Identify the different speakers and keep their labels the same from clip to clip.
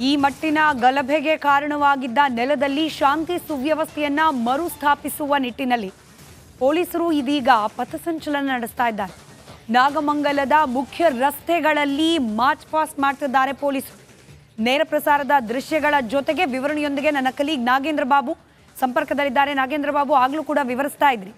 Speaker 1: ಈ ಮಟ್ಟಿನ ಗಲಭೆಗೆ ಕಾರಣವಾಗಿದ್ದ ನೆಲದಲ್ಲಿ ಶಾಂತಿ ಸುವ್ಯವಸ್ಥೆಯನ್ನ ಮರುಸ್ಥಾಪಿಸುವ ನಿಟ್ಟಿನಲ್ಲಿ ಪೊಲೀಸರು ಇದೀಗ ಪಥಸಂಚಲನ ನಡೆಸ್ತಾ ಇದ್ದಾರೆ. ನಾಗಮಂಗಲದ ಮುಖ್ಯ ರಸ್ತೆಗಳಲ್ಲಿ ಮಾರ್ಚ್ ಪಾಸ್ಟ್ ಮಾಡ್ತಿದ್ದಾರೆ ಪೊಲೀಸರು. ನೇರ ಪ್ರಸಾರದ ದೃಶ್ಯಗಳ ಜೊತೆಗೆ ವಿವರಣೆಯೊಂದಿಗೆ ನನ್ನ ಕಲೀಗ್ ನಾಗೇಂದ್ರ ಬಾಬು ಸಂಪರ್ಕದಲ್ಲಿದ್ದಾರೆ. ನಾಗೇಂದ್ರ ಬಾಬು, ಆಗ್ಲೂ ಕೂಡ ವಿವರಿಸ್ತಾ ಇದ್ರಿ,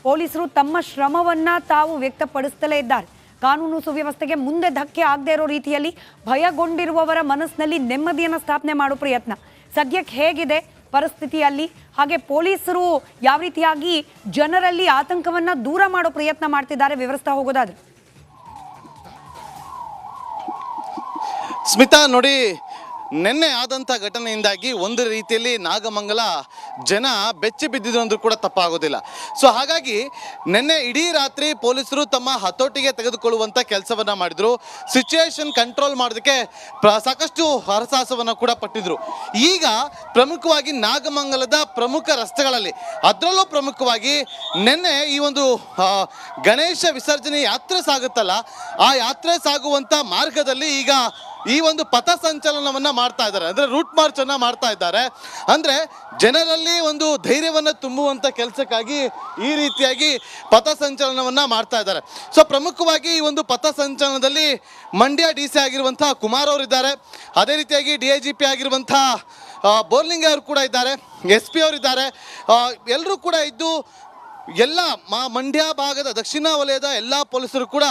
Speaker 1: ಪೊಲೀಸರು ತಮ್ಮ ಶ್ರಮವನ್ನ ತಾವು ವ್ಯಕ್ತಪಡಿಸ್ತಲೇ ಇದ್ದಾರೆ. ಕಾನೂನು ಸುವ್ಯವಸ್ಥೆಗೆ ಮುಂದೆ ಧಕ್ಕೆ ಆಗದೆ ಇರೋ ರೀತಿಯಲ್ಲಿ ಭಯಗೊಂಡಿರುವವರ ಮನಸ್ಸಿನಲ್ಲಿ ನೆಮ್ಮದಿಯನ್ನು ಸ್ಥಾಪನೆ ಮಾಡೋ ಪ್ರಯತ್ನ ಸದ್ಯಕ್ಕೆ ಹೇಗಿದೆ ಪರಿಸ್ಥಿತಿಯಲ್ಲಿ, ಹಾಗೆ ಪೊಲೀಸರು ಯಾವ ರೀತಿಯಾಗಿ ಜನರಲ್ಲಿ ಆತಂಕವನ್ನ ದೂರ ಮಾಡೋ ಪ್ರಯತ್ನ ಮಾಡ್ತಿದ್ದಾರೆ, ವಿವರಿಸ್ತಾ ಹೋಗೋದಾದ್ರೆ.
Speaker 2: ಸ್ಮಿತಾ ನೋಡಿ, ನಿನ್ನೆ ಆದಂಥ ಘಟನೆಯಿಂದಾಗಿ ಒಂದು ರೀತಿಯಲ್ಲಿ ನಾಗಮಂಗಲ ಜನ ಬೆಚ್ಚಿ ಬಿದ್ದಿದ್ದು ಅಂದ್ರೂ ಕೂಡ ತಪ್ಪಾಗೋದಿಲ್ಲ. ಸೊ ಹಾಗಾಗಿ ನಿನ್ನೆ ಇಡೀ ರಾತ್ರಿ ಪೊಲೀಸರು ತಮ್ಮ ಹತೋಟಿಗೆ ತೆಗೆದುಕೊಳ್ಳುವಂಥ ಕೆಲಸವನ್ನು ಮಾಡಿದರು. ಸಿಚುಯೇಷನ್ ಕಂಟ್ರೋಲ್ ಮಾಡೋದಕ್ಕೆ ಸಾಕಷ್ಟು ಹರಸಾಹಸವನ್ನು ಕೂಡ ಪಟ್ಟಿದ್ರು. ಈಗ ಪ್ರಮುಖವಾಗಿ ನಾಗಮಂಗಲದ ಪ್ರಮುಖ ರಸ್ತೆಗಳಲ್ಲಿ, ಅದರಲ್ಲೂ ಪ್ರಮುಖವಾಗಿ ನಿನ್ನೆ ಈ ಒಂದು ಗಣೇಶ ವಿಸರ್ಜನೆ ಯಾತ್ರೆ ಸಾಗುತ್ತಲ್ಲ, ಆ ಯಾತ್ರೆ ಸಾಗುವಂಥ ಮಾರ್ಗದಲ್ಲಿ ಈಗ ಈ ಒಂದು ಪಥ ಸಂಚಲನವನ್ನು ಮಾಡ್ತಾ ಇದ್ದಾರೆ, ಅಂದರೆ ರೂಟ್ ಮಾರ್ಚನ್ನು ಮಾಡ್ತಾ ಇದ್ದಾರೆ. ಅಂದರೆ ಜನರಲ್ಲಿ ಒಂದು ಧೈರ್ಯವನ್ನು ತುಂಬುವಂಥ ಕೆಲಸಕ್ಕಾಗಿ ಈ ರೀತಿಯಾಗಿ ಪಥ ಸಂಚಲನವನ್ನು ಮಾಡ್ತಾ ಇದ್ದಾರೆ. ಸೊ ಪ್ರಮುಖವಾಗಿ ಈ ಒಂದು ಪಥ ಸಂಚಲನದಲ್ಲಿ ಮಂಡ್ಯ DC ಆಗಿರುವಂಥ ಕುಮಾರ್ ಅವರಿದ್ದಾರೆ, ಅದೇ ರೀತಿಯಾಗಿ DIGP ಆಗಿರುವಂಥ ಬೋರ್ಲಿಂಗ್ ಅವರು ಕೂಡ ಇದ್ದಾರೆ, SP ಅವರಿದ್ದಾರೆ, ಎಲ್ಲರೂ ಕೂಡ ಇದ್ದು ಎಲ್ಲ ಮಂಡ್ಯ ಭಾಗದ ದಕ್ಷಿಣ ವಲಯದ ಎಲ್ಲ ಪೊಲೀಸರು ಕೂಡ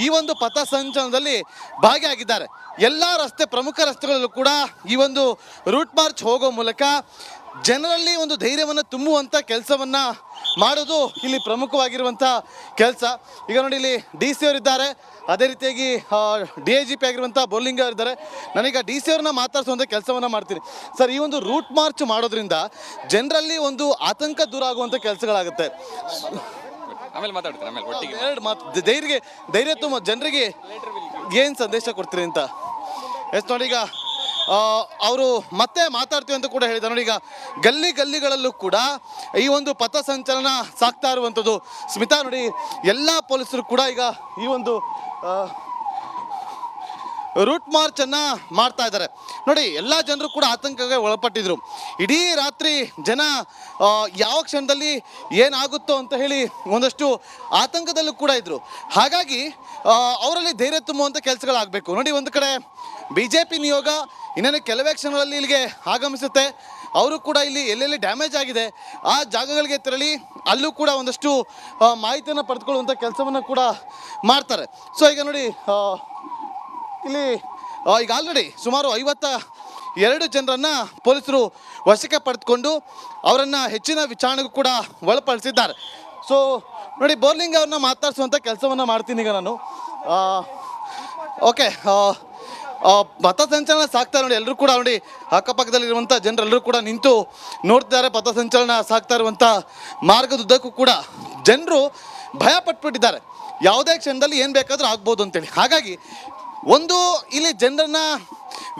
Speaker 2: ಈ ಒಂದು ಪಥ ಸಂಚಲನದಲ್ಲಿ ಭಾಗಿಯಾಗಿದ್ದಾರೆ. ಎಲ್ಲ ಪ್ರಮುಖ ರಸ್ತೆಗಳಲ್ಲೂ ಕೂಡ ಈ ಒಂದು ರೂಟ್ ಮಾರ್ಚ್ ಹೋಗೋ ಮೂಲಕ ಜನರಲ್ಲಿ ಒಂದು ಧೈರ್ಯವನ್ನು ತುಂಬುವಂಥ ಕೆಲಸವನ್ನು ಮಾಡೋದು ಇಲ್ಲಿ ಪ್ರಮುಖವಾಗಿರುವಂಥ ಕೆಲಸ. ಈಗ ನೋಡಿ, ಇಲ್ಲಿ DC ಅವರಿದ್ದಾರೆ, ಅದೇ ರೀತಿಯಾಗಿ DIGP ಆಗಿರುವಂಥ ಬೋರ್ಲಿಂಗ್ ಅವರಿದ್ದಾರೆ. ನಾನೀಗ DC ಅವ್ರನ್ನ ಮಾತಾಡಿಸುವಂಥ ಕೆಲಸವನ್ನು ಮಾಡ್ತೀನಿ. ಸರ್, ಈ ಒಂದು ರೂಟ್ ಮಾರ್ಚ್ ಮಾಡೋದ್ರಿಂದ ಜನರಲ್ಲಿ ಒಂದು ಆತಂಕ ದೂರ ಆಗುವಂಥ ಕೆಲಸಗಳಾಗುತ್ತೆ. ಎರಡು ಮಾತು ಧೈರ್ಯ ತುಂಬ ಜನರಿಗೆ ಏನು ಸಂದೇಶ ಕೊಡ್ತೀರಿ ಅಂತ. ಎಸ್ ನೋಡಿ, ಈಗ ಅವರು ಮತ್ತೆ ಮಾತಾಡ್ತೀವಿ ಅಂತ ಕೂಡ ಹೇಳಿದ್ದಾರೆ. ನೋಡಿ, ಈಗ ಗಲ್ಲಿಗಳಲ್ಲೂ ಕೂಡ ಈ ಒಂದು ಪಥ ಸಂಚಲನ ಸಾಗ್ತಾ ಇರುವಂಥದ್ದು. ಸ್ಮಿತಾ ನೋಡಿ, ಎಲ್ಲ ಪೊಲೀಸರು ಕೂಡ ಈಗ ಈ ಒಂದು ರೂಟ್ ಮಾರ್ಚನ್ನು ಮಾಡ್ತಾ ಇದ್ದಾರೆ. ನೋಡಿ, ಎಲ್ಲ ಜನರು ಕೂಡ ಆತಂಕಕ್ಕೆ ಒಳಪಟ್ಟಿದ್ರು. ಇಡೀ ರಾತ್ರಿ ಜನ ಯಾವ ಕ್ಷಣದಲ್ಲಿ ಏನಾಗುತ್ತೋ ಅಂತ ಹೇಳಿ ಒಂದಷ್ಟು ಆತಂಕದಲ್ಲೂ ಕೂಡ ಇದ್ದರು. ಹಾಗಾಗಿ ಅವರಲ್ಲಿ ಧೈರ್ಯ ತುಂಬುವಂಥ ಕೆಲಸಗಳಾಗಬೇಕು. ನೋಡಿ, ಒಂದು ಕಡೆ BJP ನಿಯೋಗ ಇನ್ನೇನು ಕೆಲವೇ ಕ್ಷಣಗಳಲ್ಲಿ ಇಲ್ಲಿಗೆ ಆಗಮಿಸುತ್ತೆ. ಅವರು ಕೂಡ ಇಲ್ಲಿ ಎಲ್ಲೆಲ್ಲಿ ಡ್ಯಾಮೇಜ್ ಆಗಿದೆ ಆ ಜಾಗಗಳಿಗೆ ತೆರಳಿ ಅಲ್ಲೂ ಕೂಡ ಒಂದಷ್ಟು ಮಾಹಿತಿಯನ್ನು ಪಡೆದುಕೊಳ್ಳುವಂಥ ಕೆಲಸವನ್ನು ಕೂಡ ಮಾಡ್ತಾರೆ. ಸೊ ಈಗ ನೋಡಿ, ಇಲ್ಲಿ ಈಗ ಆಲ್ರೆಡಿ ಸುಮಾರು 52 ಜನರನ್ನು ಪೊಲೀಸರು ವಶಕ್ಕೆ ಪಡೆದುಕೊಂಡು ಅವರನ್ನು ಹೆಚ್ಚಿನ ವಿಚಾರಣೆಗೂ ಕೂಡ ಒಳಪಡಿಸಿದ್ದಾರೆ. ಸೊ ನೋಡಿ, ಬೋರ್ಲಿಂಗ್ ಅವ್ರನ್ನ ಮಾತಾಡಿಸುವಂಥ ಕೆಲಸವನ್ನು ಮಾಡ್ತೀನಿ ಈಗ ನಾನು. ಓಕೆ, ಪಥ ಸಂಚಲನ ಸಾಗ್ತಾ ನೋಡಿ, ಎಲ್ಲರೂ ಕೂಡ ನೋಡಿ ಅಕ್ಕಪಕ್ಕದಲ್ಲಿರುವಂಥ ಜನರೆಲ್ಲರೂ ಕೂಡ ನಿಂತು ನೋಡ್ತಿದ್ದಾರೆ. ಪಥ ಸಂಚಲನ ಸಾಗ್ತಾ ಇರುವಂಥ ಮಾರ್ಗದುದ್ದಕ್ಕೂ ಕೂಡ ಜನರು ಭಯ ಪಟ್ಬಿಟ್ಟಿದ್ದಾರೆ, ಯಾವುದೇ ಕ್ಷಣದಲ್ಲಿ ಏನು ಬೇಕಾದರೂ ಆಗ್ಬೋದು ಅಂತೇಳಿ. ಹಾಗಾಗಿ ಒಂದು ಇಲ್ಲಿ ಜನರನ್ನ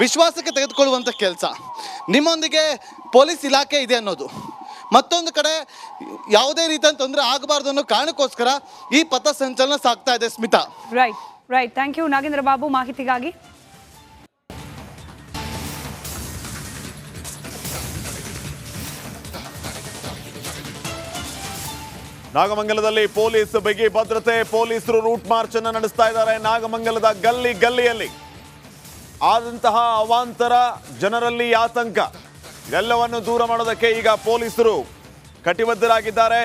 Speaker 2: ವಿಶ್ವಾಸಕ್ಕೆ ತೆಗೆದುಕೊಳ್ಳುವಂಥ ಕೆಲಸ, ನಿಮ್ಮೊಂದಿಗೆ ಪೊಲೀಸ್ ಇಲಾಖೆ ಇದೆ ಅನ್ನೋದು, ಮತ್ತೊಂದು ಕಡೆ ಯಾವುದೇ ರೀತಿಯ ತೊಂದರೆ ಆಗಬಾರ್ದು ಅನ್ನೋ ಕಾರಣಕ್ಕೋಸ್ಕರ ಈ ಪಥ ಸಂಚಲನ ಸಾಗ್ತಾ ಇದೆ. Smita,
Speaker 1: right thank you Nagendra Babu ಮಾಹಿತಿಗಾಗಿ.
Speaker 3: ನಾಗಮಂಗಲದಲ್ಲಿ ಪೊಲೀಸ್ ಬಿಗಿ ಭದ್ರತೆ, ಪೊಲೀಸರು ರೂಟ್ ಮಾರ್ಚ್ ಅನ್ನು ನಡೆಸ್ತಾ ಇದ್ದಾರೆ. ನಾಗಮಂಗಲದ ಗಲ್ಲಿಯಲ್ಲಿ ಆದಂತಹ ಅವಾಂತರ, ಜನರಲ್ಲಿ ಆತಂಕ, ಎಲ್ಲವನ್ನು ದೂರ ಮಾಡೋದಕ್ಕೆ ಈಗ ಪೊಲೀಸರು ಕಟಿಬದ್ಧರಾಗಿದ್ದಾರೆ.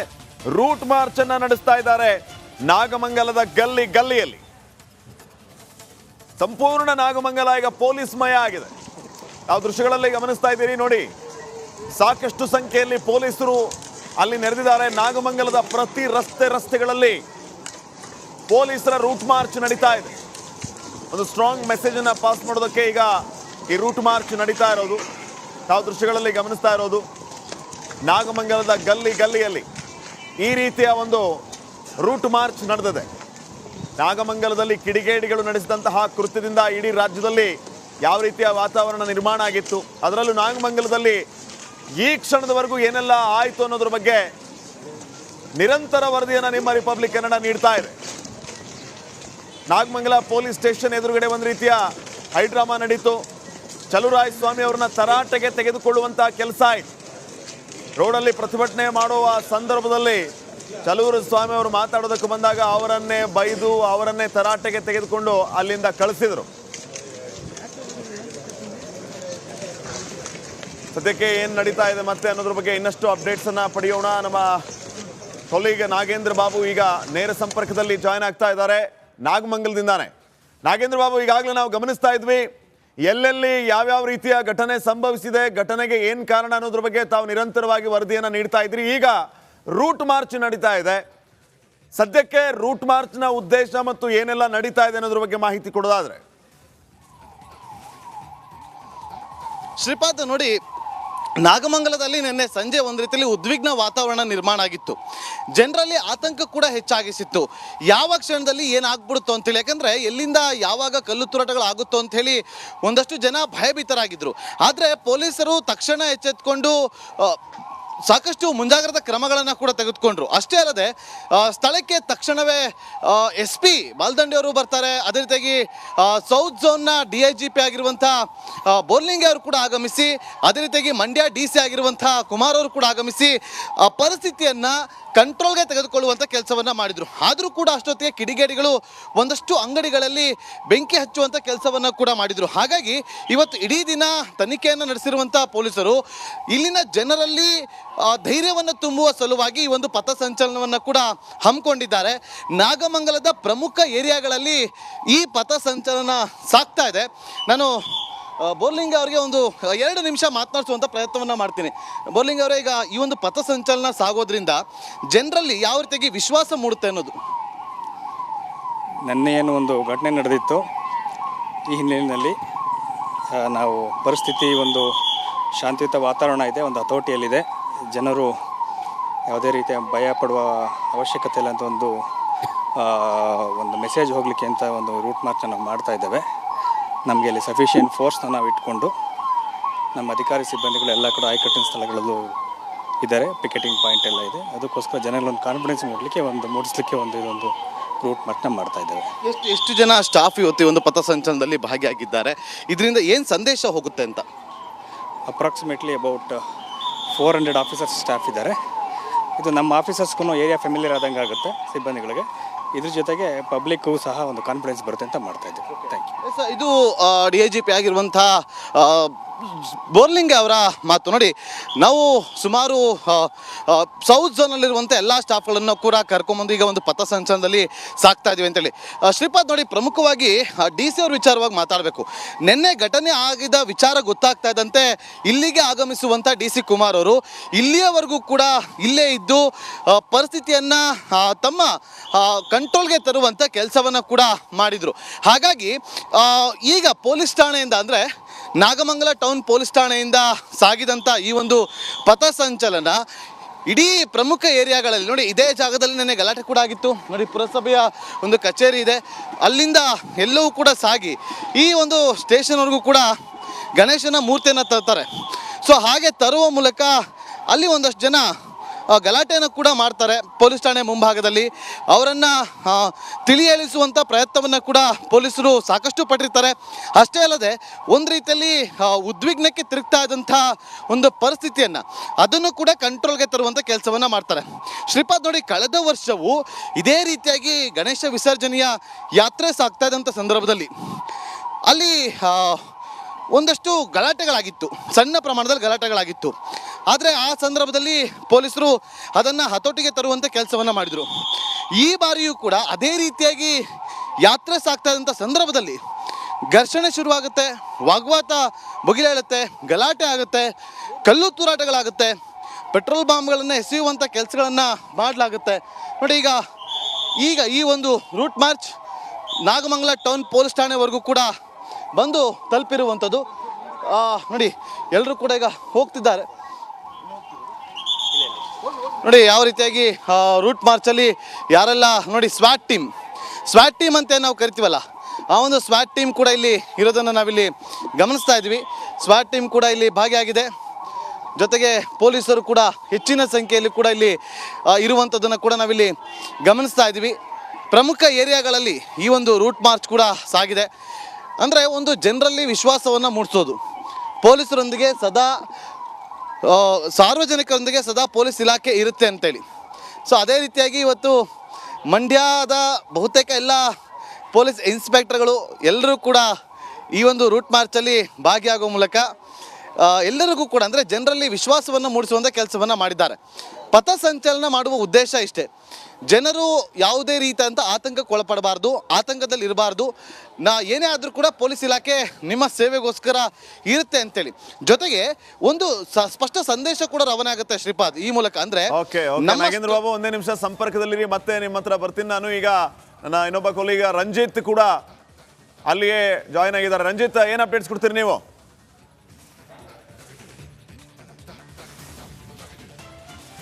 Speaker 3: ರೂಟ್ ಮಾರ್ಚ್ ಅನ್ನು ನಡೆಸ್ತಾ ಇದ್ದಾರೆ ನಾಗಮಂಗಲದ ಗಲ್ಲಿಯಲ್ಲಿ. ಸಂಪೂರ್ಣ ನಾಗಮಂಗಲ ಈಗ ಪೊಲೀಸ್ ಮಯ ಆಗಿದೆ. ಯಾವ ದೃಶ್ಯಗಳಲ್ಲಿ ಗಮನಿಸ್ತಾ ಇದ್ದೀರಿ ನೋಡಿ, ಸಾಕಷ್ಟು ಸಂಖ್ಯೆಯಲ್ಲಿ ಪೊಲೀಸರು ಅಲ್ಲಿ ನೆರೆದಿದ್ದಾರೆ. ನಾಗಮಂಗಲದ ಪ್ರತಿ ರಸ್ತೆಗಳಲ್ಲಿ ಪೊಲೀಸರ ರೂಟ್ ಮಾರ್ಚ್ ನಡೀತಾ ಇದೆ. ಒಂದು ಸ್ಟ್ರಾಂಗ್ ಮೆಸೇಜ್ ಅನ್ನ ಪಾಸ್ ಮಾಡೋದಕ್ಕೆ ಈಗ ಈ ರೂಟ್ ಮಾರ್ಚ್ ನಡೀತಾ ಇರೋದು. ತಾವು ದೃಶ್ಯಗಳಲ್ಲಿ ಗಮನಿಸ್ತಾ ಇರೋದು ನಾಗಮಂಗಲದ ಗಲ್ಲಿಯಲ್ಲಿ ಈ ರೀತಿಯ ಒಂದು ರೂಟ್ ಮಾರ್ಚ್ ನಡೆದಿದೆ. ನಾಗಮಂಗಲದಲ್ಲಿ ಕಿಡಿಗೇಡಿಗಳು ನಡೆಸಿದಂತಹ ಕೃತ್ಯದಿಂದ ಇಡೀ ರಾಜ್ಯದಲ್ಲಿ ಯಾವ ರೀತಿಯ ವಾತಾವರಣ ನಿರ್ಮಾಣ ಆಗಿತ್ತು, ಅದರಲ್ಲೂ ನಾಗಮಂಗಲದಲ್ಲಿ ಈ ಕ್ಷಣದವರೆಗೂ ಏನೆಲ್ಲ ಆಯಿತು ಅನ್ನೋದ್ರ ಬಗ್ಗೆ ನಿರಂತರ ವರದಿಯನ್ನು ನಿಮ್ಮ ರಿಪಬ್ಲಿಕ್ ಕನ್ನಡ ನೀಡ್ತಾ ಇದೆ. ನಾಗಮಂಗಲ ಪೊಲೀಸ್ ಸ್ಟೇಷನ್ ಎದುರುಗಡೆ ಒಂದು ರೀತಿಯ ಹೈಡ್ರಾಮಾ ನಡೀತು. ಚಲುವರಾಯ ಸ್ವಾಮಿ ಅವರನ್ನ ತರಾಟೆಗೆ ತೆಗೆದುಕೊಳ್ಳುವಂತಹ ಕೆಲಸ ಆಯಿತು. ರೋಡಲ್ಲಿ ಪ್ರತಿಭಟನೆ ಮಾಡುವ ಸಂದರ್ಭದಲ್ಲಿ ಚಲುವರಾಯ ಸ್ವಾಮಿ ಅವರು ಮಾತಾಡೋದಕ್ಕೆ ಬಂದಾಗ ಅವರನ್ನೇ ಬೈದು ಅವರನ್ನೇ ತರಾಟೆಗೆ ತೆಗೆದುಕೊಂಡು ಅಲ್ಲಿಂದ ಕಳಿಸಿದರು. ಸದ್ಯಕ್ಕೆ ಏನು ನಡೀತಾ ಇದೆ ಮತ್ತೆ ಅನ್ನೋದ್ರ ಬಗ್ಗೆ ಇನ್ನಷ್ಟು ಅಪ್ಡೇಟ್ಸ್ ಅನ್ನ ಪಡೆಯೋಣ. ನಮ್ಮ ಕೊಲೀಗ ನಾಗೇಂದ್ರ ಬಾಬು ಈಗ ನೇರ ಸಂಪರ್ಕದಲ್ಲಿ ಜಾಯ್ನ್ ಆಗ್ತಾ ಇದ್ದಾರೆ ನಾಗಮಂಗಲದಿಂದಾನೆ. ನಾಗೇಂದ್ರ ಬಾಬು, ಈಗಾಗಲೇ ನಾವು ಗಮನಿಸ್ತಾ ಇದ್ವಿ ಎಲ್ಲೆಲ್ಲಿ ಯಾವ್ಯಾವ ರೀತಿಯ ಘಟನೆ ಸಂಭವಿಸಿದೆ, ಘಟನೆಗೆ ಏನು ಕಾರಣ ಅನ್ನೋದ್ರ ಬಗ್ಗೆ ತಾವು ನಿರಂತರವಾಗಿ ವರದಿಯನ್ನು ನೀಡ್ತಾ ಇದ್ರಿ. ಈಗ ರೂಟ್ ಮಾರ್ಚ್ ನಡೀತಾ ಇದೆ. ಸದ್ಯಕ್ಕೆ ರೂಟ್ ಮಾರ್ಚ್ನ ಉದ್ದೇಶ ಮತ್ತು ಏನೆಲ್ಲ ನಡೀತಾ ಇದೆ ಅನ್ನೋದ್ರ ಬಗ್ಗೆ ಮಾಹಿತಿ ಕೊಡೋದಾದ್ರೆ.
Speaker 2: ಶ್ರೀಪಾದ್, ನೋಡಿ, ನಾಗಮಂಗಲದಲ್ಲಿ ನಿನ್ನೆ ಸಂಜೆ ಒಂದು ರೀತಿಯಲ್ಲಿ ಉದ್ವಿಗ್ನ ವಾತಾವರಣ ನಿರ್ಮಾಣ ಆಗಿತ್ತು. ಜನರಲ್ಲಿ ಆತಂಕ ಕೂಡ ಹೆಚ್ಚಾಗಿಸಿತ್ತು. ಯಾವ ಕ್ಷಣದಲ್ಲಿ ಏನಾಗ್ಬಿಡುತ್ತೋ ಅಂತೇಳಿ, ಯಾಕಂದರೆ ಎಲ್ಲಿಂದ ಯಾವಾಗ ಕಲ್ಲು ತೂರಾಟಗಳಾಗುತ್ತೋ ಅಂಥೇಳಿ ಒಂದಷ್ಟು ಜನ ಭಯಭೀತರಾಗಿದ್ದರು. ಆದರೆ ಪೊಲೀಸರು ತಕ್ಷಣ ಎಚ್ಚೆತ್ಕೊಂಡು ಸಾಕಷ್ಟು ಮುಂಜಾಗ್ರತಾ ಕ್ರಮಗಳನ್ನು ಕೂಡ ತೆಗೆದುಕೊಂಡ್ರು. ಅಷ್ಟೇ ಅಲ್ಲದೆ ಸ್ಥಳಕ್ಕೆ ತಕ್ಷಣವೇ SP ಬಾಲ್ದಂಡಿಯವರು ಬರ್ತಾರೆ. ಅದೇ ರೀತಿಯಾಗಿ ಸೌತ್ ಝೋನ್ನ DIGP ಆಗಿರುವಂಥ ಬೋರ್ಲಿಂಗೆ ಅವರು ಕೂಡ ಆಗಮಿಸಿ, ಅದೇ ರೀತಿಯಾಗಿ ಮಂಡ್ಯ DC ಆಗಿರುವಂಥ ಕುಮಾರ್ ಅವರು ಕೂಡ ಆಗಮಿಸಿ ಪರಿಸ್ಥಿತಿಯನ್ನು ಕಂಟ್ರೋಲ್ಗೆ ತೆಗೆದುಕೊಳ್ಳುವಂಥ ಕೆಲಸವನ್ನು ಮಾಡಿದರು. ಆದರೂ ಕೂಡ ಅಷ್ಟೊತ್ತಿಗೆ ಕಿಡಿಗೇಡಿಗಳು ಒಂದಷ್ಟು ಅಂಗಡಿಗಳಲ್ಲಿ ಬೆಂಕಿ ಹಚ್ಚುವಂಥ ಕೆಲಸವನ್ನು ಕೂಡ ಮಾಡಿದರು. ಹಾಗಾಗಿ ಇವತ್ತು ಇಡೀ ದಿನ ತನಿಖೆಯನ್ನು ನಡೆಸಿರುವಂಥ ಪೊಲೀಸರು ಇಲ್ಲಿನ ಜನರಲ್ಲಿ ಧೈರ್ಯವನ್ನು ತುಂಬುವ ಸಲುವಾಗಿ ಈ ಒಂದು ಪಥಸಂಚಲನವನ್ನು ಕೂಡ ಹಮ್ಮಿಕೊಂಡಿದ್ದಾರೆ. ನಾಗಮಂಗಲದ ಪ್ರಮುಖ ಏರಿಯಾಗಳಲ್ಲಿ ಈ ಪಥಸಂಚಲನ ಸಾಗ್ತಾ ಇದೆ. ನಾನು ಬೋರ್ಲಿಂಗ್ ಅವರಿಗೆ ಒಂದು 2 ನಿಮಿಷ ಮಾತನಾಡಿಸುವಂಥ ಪ್ರಯತ್ನವನ್ನು ಮಾಡ್ತೀನಿ. ಬೋರ್ಲಿಂಗ್ ಅವರೇ, ಈಗ ಈ ಒಂದು ಪಥಸಂಚಲನ ಸಾಗೋದ್ರಿಂದ ಜನರಲ್ಲಿ ಯಾವ ರೀತಿಯಾಗಿ ವಿಶ್ವಾಸ ಮೂಡುತ್ತೆ ಅನ್ನೋದು?
Speaker 4: ನೆನ್ನೆ ಏನು ಒಂದು ಘಟನೆ ನಡೆದಿತ್ತು, ಈ ಹಿನ್ನೆಲೆಯಲ್ಲಿ ನಾವು ಪರಿಸ್ಥಿತಿ ಒಂದು ಶಾಂತಿಯುತ ವಾತಾವರಣ ಇದೆ, ಒಂದು ಹತೋಟಿಯಲ್ಲಿದೆ. ಜನರು ಯಾವುದೇ ರೀತಿಯ ಭಯ ಪಡುವ ಅವಶ್ಯಕತೆ ಇಲ್ಲ ಅಂತ ಒಂದು ಮೆಸೇಜ್ ಹೋಗಲಿಕ್ಕೆ ಅಂತ ಒಂದು ರೂಟ್ ಮಾರ್ಚನ್ನು ನಾವು ಮಾಡ್ತಾ ಇದ್ದೇವೆ. ನಮಗೆ ಇಲ್ಲಿ ಸಫಿಷಿಯೆಂಟ್ ಫೋರ್ಸ್ನ ನಾವು ಇಟ್ಕೊಂಡು ನಮ್ಮ ಅಧಿಕಾರಿ ಸಿಬ್ಬಂದಿಗಳು ಎಲ್ಲ ಕಡೆ ಆಯಕಟ್ಟಿನ ಸ್ಥಳಗಳಲ್ಲೂ ಇದ್ದಾರೆ, ಪಿಕೆಟಿಂಗ್ ಪಾಯಿಂಟ್ ಎಲ್ಲ ಇದೆ. ಅದಕ್ಕೋಸ್ಕರ ಜನಗಳೊಂದು ಕಾನ್ಫಿಡೆನ್ಸ್ ಮೂಡಿಸಲಿಕ್ಕೆ ಇದೊಂದು ರೂಟ್ ಮಾರ್ಚ್ನ ಮಾಡ್ತಾ ಇದ್ದೇವೆ.
Speaker 2: ಎಷ್ಟು ಜನ ಸ್ಟಾಫ್ ಇವತ್ತು ಒಂದು ಪಥಸಂಚಲನದಲ್ಲಿ ಭಾಗಿಯಾಗಿದ್ದಾರೆ? ಇದರಿಂದ ಏನು ಸಂದೇಶ ಹೋಗುತ್ತೆ ಅಂತ?
Speaker 4: ಅಪ್ರಾಕ್ಸಿಮೇಟ್ಲಿ ಅಬೌಟ್ 400 ಆಫೀಸರ್ಸ್ ಸ್ಟಾಫ್ ಇದ್ದಾರೆ. ಇದು ನಮ್ಮ ಆಫೀಸರ್ಸ್ಗೂ ಏರಿಯಾ ಫೆಮಿಲಿಯರ್ ಆದಂಗೆ ಆಗುತ್ತೆ ಸಿಬ್ಬಂದಿಗಳಿಗೆ. ಇದ್ರ ಜೊತೆಗೆ ಪಬ್ಲಿಕ್ಗೂ ಸಹ ಒಂದು ಕಾನ್ಫಿಡೆನ್ಸ್ ಬರುತ್ತೆ ಅಂತ ಮಾಡ್ತಾ ಇದ್ದೀವಿ. Thank you.
Speaker 2: ಸರ್, ಇದು DIGP ಆಗಿರುವಂಥ ಬೋರ್ಲಿಂಗ್ ಅವರ ಮಾತು. ನೋಡಿ, ನಾವು ಸುಮಾರು ಸೌತ್ ಝೋನಲ್ಲಿರುವಂಥ ಎಲ್ಲ ಸ್ಟಾಫ್ಗಳನ್ನು ಕೂಡ ಕರ್ಕೊಂಬಂದು ಈಗ ಒಂದು ಪಥಸಂಚಲನದಲ್ಲಿ ಸಾಕ್ತಾ ಇದ್ದೀವಿ ಅಂತೇಳಿ. ಶ್ರೀಪಾದ್, ನೋಡಿ, ಪ್ರಮುಖವಾಗಿ DC ಅವ್ರ ವಿಚಾರವಾಗಿ ಮಾತಾಡಬೇಕು. ನಿನ್ನೆ ಘಟನೆ ಆಗಿದ್ದ ವಿಚಾರ ಗೊತ್ತಾಗ್ತಾ ಇದ್ದಂತೆ ಇಲ್ಲಿಗೆ ಆಗಮಿಸುವಂಥ DC ಕುಮಾರ್ ಅವರು ಇಲ್ಲಿಯವರೆಗೂ ಕೂಡ ಇಲ್ಲೇ ಇದ್ದು ಪರಿಸ್ಥಿತಿಯನ್ನು ತಮ್ಮ ಕಂಟ್ರೋಲ್ಗೆ ತರುವಂಥ ಕೆಲಸವನ್ನು ಕೂಡ ಮಾಡಿದರು. ಹಾಗಾಗಿ ಈಗ ಪೊಲೀಸ್ ಠಾಣೆಯಿಂದ, ಅಂದರೆ ನಾಗಮಂಗಲ ಟೌನ್ ಪೊಲೀಸ್ ಠಾಣೆಯಿಂದ ಸಾಗಿದಂಥ ಈ ಒಂದು ಪಥಸಂಚಲನ ಇಡೀ ಪ್ರಮುಖ ಏರಿಯಾಗಳಲ್ಲಿ, ನೋಡಿ, ಇದೇ ಜಾಗದಲ್ಲಿ ನೆನ್ನೆ ಗಲಾಟೆ ಕೂಡ ಆಗಿತ್ತು. ನೋಡಿ, ಪುರಸಭೆಯ ಒಂದು ಕಚೇರಿ ಇದೆ, ಅಲ್ಲಿಂದ ಎಲ್ಲವೂ ಕೂಡ ಸಾಗಿ ಈ ಒಂದು ಸ್ಟೇಷನ್ವರೆಗೂ ಕೂಡ ಗಣೇಶನ ಮೂರ್ತಿಯನ್ನು ತರ್ತಾರೆ. ಸೊ ಹಾಗೆ ತರುವ ಮೂಲಕ ಅಲ್ಲಿ ಒಂದಷ್ಟು ಜನ ಗಲಾಟೆಯನ್ನು ಕೂಡ ಮಾಡ್ತಾರೆ. ಪೊಲೀಸ್ ಠಾಣೆ ಮುಂಭಾಗದಲ್ಲಿ ಅವರನ್ನು ತಿಳಿ ಹೇಳಿಸುವಂಥ ಪ್ರಯತ್ನವನ್ನು ಕೂಡ ಪೊಲೀಸರು ಸಾಕಷ್ಟು ಪಟ್ಟಿರ್ತಾರೆ. ಅಷ್ಟೇ ಅಲ್ಲದೆ ಒಂದು ರೀತಿಯಲ್ಲಿ ಉದ್ವಿಗ್ನಕ್ಕೆ ತಿರುಗ್ತಾ ಇದ್ದಂಥ ಒಂದು ಪರಿಸ್ಥಿತಿಯನ್ನು ಅದನ್ನು ಕೂಡ ಕಂಟ್ರೋಲ್ಗೆ ತರುವಂಥ ಕೆಲಸವನ್ನು ಮಾಡ್ತಾರೆ. ಶ್ರೀಪಾದ್, ನೋಡಿ, ಕಳೆದ ವರ್ಷವೂ ಇದೇ ರೀತಿಯಾಗಿ ಗಣೇಶ ವಿಸರ್ಜನೆಯ ಯಾತ್ರೆ ಸಾಗ್ತಾ ಇದ್ದಂಥ ಸಂದರ್ಭದಲ್ಲಿ ಅಲ್ಲಿ ಒಂದಷ್ಟು ಗಲಾಟೆಗಳಾಗಿತ್ತು, ಸಣ್ಣ ಪ್ರಮಾಣದಲ್ಲಿ ಗಲಾಟೆಗಳಾಗಿತ್ತು. ಆದರೆ ಆ ಸಂದರ್ಭದಲ್ಲಿ ಪೊಲೀಸರು ಅದನ್ನು ಹತೋಟಿಗೆ ತರುವಂಥ ಕೆಲಸವನ್ನು ಮಾಡಿದರು. ಈ ಬಾರಿಯೂ ಕೂಡ ಅದೇ ರೀತಿಯಾಗಿ ಯಾತ್ರೆ ಸಾಗ್ತಾ ಇದ್ದಂಥ ಸಂದರ್ಭದಲ್ಲಿ ಘರ್ಷಣೆ ಶುರುವಾಗುತ್ತೆ, ವಾಗ್ವಾದ ಬುಗಿಲೇಳುತ್ತೆ, ಗಲಾಟೆ ಆಗುತ್ತೆ, ಕಲ್ಲು ತೂರಾಟಗಳಾಗುತ್ತೆ, ಪೆಟ್ರೋಲ್ ಬಾಂಬ್ಗಳನ್ನು ಎಸೆಯುವಂಥ ಕೆಲಸಗಳನ್ನು ಮಾಡಲಾಗುತ್ತೆ. ನೋಡಿ, ಈಗ ಈ ಒಂದು route march Nagamangala town police ಠಾಣೆವರೆಗೂ ಕೂಡ ಬಂದು ತಲುಪಿರುವಂಥದ್ದು. ನೋಡಿ, ಎಲ್ಲರೂ ಕೂಡ ಈಗ ಹೋಗ್ತಿದ್ದಾರೆ. ನೋಡಿ ಯಾವ ರೀತಿಯಾಗಿ ರೂಟ್ ಮಾರ್ಚಲ್ಲಿ ಯಾರೆಲ್ಲ, ನೋಡಿ, ಸ್ವಾಟ್ ಟೀಮ್ ಅಂತ ನಾವು ಕರಿತೀವಲ್ಲ, ಆ ಒಂದು ಸ್ವಾಟ್ ಟೀಮ್ ಕೂಡ ಇಲ್ಲಿ ಇರೋದನ್ನು ನಾವಿಲ್ಲಿ ಗಮನಿಸ್ತಾ ಇದ್ವಿ. ಸ್ವಾಟ್ ಟೀಮ್ ಕೂಡ ಇಲ್ಲಿ ಭಾಗಿಯಾಗಿದೆ. ಜೊತೆಗೆ ಪೊಲೀಸರು ಕೂಡ ಹೆಚ್ಚಿನ ಸಂಖ್ಯೆಯಲ್ಲಿ ಕೂಡ ಇಲ್ಲಿ ಇರುವಂಥದ್ದನ್ನು ಕೂಡ ನಾವಿಲ್ಲಿ ಗಮನಿಸ್ತಾ ಇದ್ವಿ. ಪ್ರಮುಖ ಏರಿಯಾಗಳಲ್ಲಿ ಈ ಒಂದು ರೂಟ್ ಮಾರ್ಚ್ ಕೂಡ ಸಾಗಿದೆ. ಅಂದರೆ ಒಂದು ಜನರಲ್ಲಿ ವಿಶ್ವಾಸವನ್ನು ಮೂಡಿಸೋದು. ಪೊಲೀಸರೊಂದಿಗೆ ಸದಾ ಸಾರ್ವಜನಿಕರೊಂದಿಗೆ ಸದಾ ಪೊಲೀಸ್ ಇಲಾಖೆ ಇರುತ್ತೆ ಅಂತೇಳಿ. ಸೊ ಅದೇ ರೀತಿಯಾಗಿ ಇವತ್ತು ಮಂಡ್ಯದ ಬಹುತೇಕ ಎಲ್ಲ ಪೊಲೀಸ್ ಇನ್ಸ್ಪೆಕ್ಟರ್ಗಳು ಎಲ್ಲರೂ ಕೂಡ ಈ ಒಂದು ರೂಟ್ ಮಾರ್ಚಲ್ಲಿ ಭಾಗಿಯಾಗುವ ಮೂಲಕ ಎಲ್ಲರಿಗೂ ಕೂಡ ಅಂದರೆ ಜನರಲ್ಲಿ ವಿಶ್ವಾಸವನ್ನು ಮೂಡಿಸುವಂಥ ಕೆಲಸವನ್ನು ಮಾಡಿದ್ದಾರೆ. ಪಥಸಂಚಲನ ಮಾಡುವ ಉದ್ದೇಶ ಇಷ್ಟೇ, ಜನರು ಯಾವುದೇ ರೀತಿಯಂಥ ಆತಂಕಕ್ಕೆ ಒಳಪಡಬಾರ್ದು, ಆತಂಕದಲ್ಲಿ ಇರಬಾರ್ದು. ಏನೇ ಆದರೂ ಕೂಡ ಪೊಲೀಸ್ ಇಲಾಖೆ ನಿಮ್ಮ ಸೇವೆಗೋಸ್ಕರ ಇರುತ್ತೆ ಅಂತೇಳಿ. ಜೊತೆಗೆ ಒಂದು ಸ್ಪಷ್ಟ ಸಂದೇಶ ಕೂಡ ರವಾನೆ ಆಗುತ್ತೆ ಶ್ರೀಪಾದ್ ಈ ಮೂಲಕ. ಅಂದರೆ
Speaker 3: ನಾಗೇಂದ್ರ ಬಾಬು ಒಂದೇ ನಿಮಿಷ ಸಂಪರ್ಕದಲ್ಲಿರಿ, ಮತ್ತೆ ನಿಮ್ಮ ಹತ್ರ ಬರ್ತೀನಿ ನಾನು. ಈಗ ನನ್ನ ಇನ್ನೊಬ್ಬ ಕೊಲೀಗ ರಂಜಿತ್ ಕೂಡ ಅಲ್ಲಿಗೆ ಜಾಯ್ನ್ ಆಗಿದ್ದಾರೆ. ರಂಜಿತ್, ಏನು ಅಪ್ಡೇಟ್ಸ್ ಕೊಡ್ತೀರಿ ನೀವು?